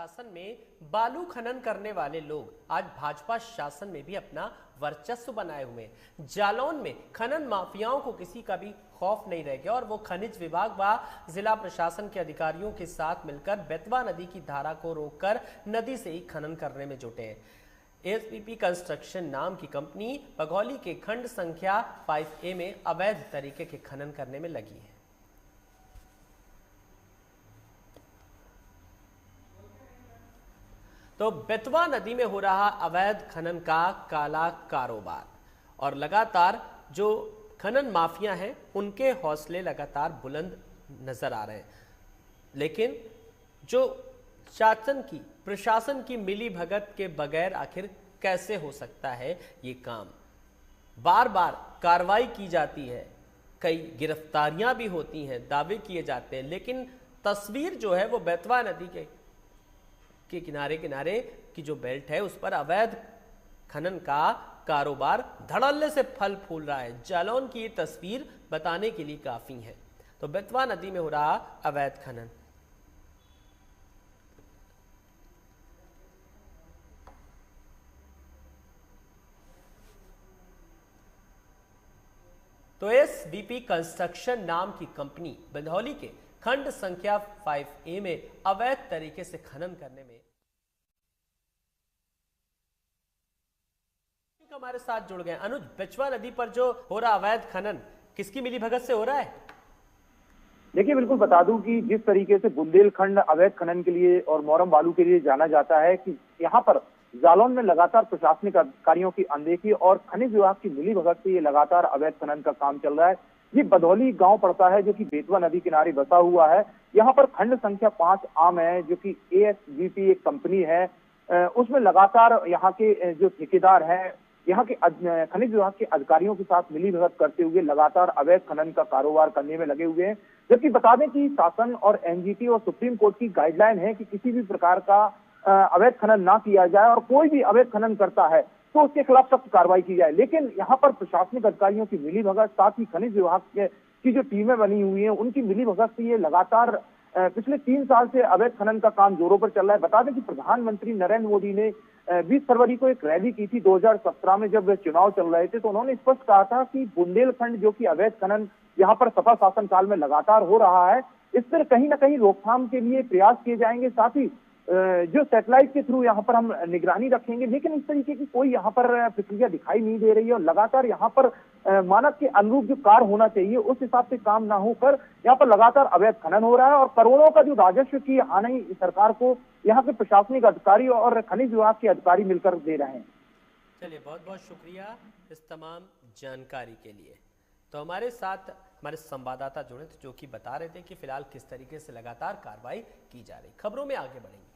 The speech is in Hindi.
शासन में बालू खनन करने वाले लोग आज भाजपा शासन में भी अपना वर्चस्व बनाए हुए हैं। जालौन में खनन माफियाओं को किसी का भी खौफ नहीं रह गया और वो खनिज विभाग व जिला प्रशासन के अधिकारियों के साथ मिलकर बेतवा नदी की धारा को रोककर नदी से ही खनन करने में जुटे हैं। एसपीपी कंस्ट्रक्शन नाम की कंपनी बघौली के खंड संख्या 5A में अवैध तरीके के खनन करने में लगी है। तो बेतवा नदी में हो रहा अवैध खनन का काला कारोबार और लगातार जो खनन माफिया हैं उनके हौसले लगातार बुलंद नजर आ रहे हैं, लेकिन जो शासन की प्रशासन की मिली भगत के बगैर आखिर कैसे हो सकता है ये काम। बार बार कार्रवाई की जाती है, कई गिरफ्तारियां भी होती हैं, दावे किए जाते हैं, लेकिन तस्वीर जो है वो बेतवा नदी के किनारे किनारे की जो बेल्ट है उस पर अवैध खनन का कारोबार धड़ल्ले से फल फूल रहा है। जालौन की ये तस्वीर बताने के लिए काफी है। तो बेतवा नदी में हो रहा अवैध खनन। तो एसबीपी कंस्ट्रक्शन नाम की कंपनी बघौली के खंड संख्या 5A में अवैध तरीके से खनन करने में हमारे साथ जुड़ गए अनुज। बेतवा नदी पर जो हो रहा अवैध खनन किसकी मिलीभगत से हो रहा है? देखिए, बिल्कुल बता दूं कि जिस तरीके से बुंदेलखंड अवैध खनन के लिए और मोरम बालू के लिए जाना जाता है कि यहाँ पर जालौन में लगातार प्रशासनिक अधिकारियों की अनदेखी और खनिज विभाग की मिलीभगत से ये लगातार अवैध खनन का काम चल रहा है। ये बघौली गांव पड़ता है जो कि बेतवा नदी किनारे बसा हुआ है। यहाँ पर खंड संख्या 5A है जो कि एसबीपी एक कंपनी है, उसमें लगातार यहाँ के जो ठेकेदार हैं यहाँ के खनिज विभाग के अधिकारियों के साथ मिलीभगत करते हुए लगातार अवैध खनन का कारोबार करने में लगे हुए हैं। जबकि बता दें कि शासन और एनजीटी और सुप्रीम कोर्ट की गाइडलाइन है कि किसी भी प्रकार का अवैध खनन ना किया जाए और कोई भी अवैध खनन करता है तो उसके खिलाफ सख्त कार्रवाई की जाए। लेकिन यहाँ पर प्रशासनिक अधिकारियों की मिलीभगत, साथ ही खनिज विभाग की जो टीमें बनी हुई हैं उनकी मिलीभगत से ये लगातार पिछले 3 साल से अवैध खनन का काम जोरों पर चल रहा है। बता दें कि प्रधानमंत्री नरेंद्र मोदी ने 20 फरवरी को एक रैली की थी 2017 में जब चुनाव चल रहे थे, तो उन्होंने स्पष्ट कहा था कि बुंदेलखंड जो कि अवैध खनन यहाँ पर सपा शासन काल में लगातार हो रहा है, इस पर कहीं ना कहीं रोकथाम के लिए प्रयास किए जाएंगे। साथ ही जो सैटेलाइट के थ्रू यहाँ पर हम निगरानी रखेंगे, लेकिन इस तरीके की कोई यहाँ पर प्रक्रिया दिखाई नहीं दे रही है और लगातार यहाँ पर मानक के अनुरूप जो कार्य होना चाहिए उस हिसाब से काम ना होकर यहाँ पर लगातार अवैध खनन हो रहा है और करोड़ों का जो राजस्व की हानि सरकार को यहाँ के प्रशासनिक अधिकारी और खनिज विभाग के अधिकारी मिलकर दे रहे हैं। चलिए, बहुत बहुत शुक्रिया इस तमाम जानकारी के लिए। तो हमारे साथ हमारे संवाददाता जुड़े थे जो कि बता रहे थे कि फिलहाल किस तरीके से लगातार कार्रवाई की जा रही। खबरों में आगे बढ़ेंगे।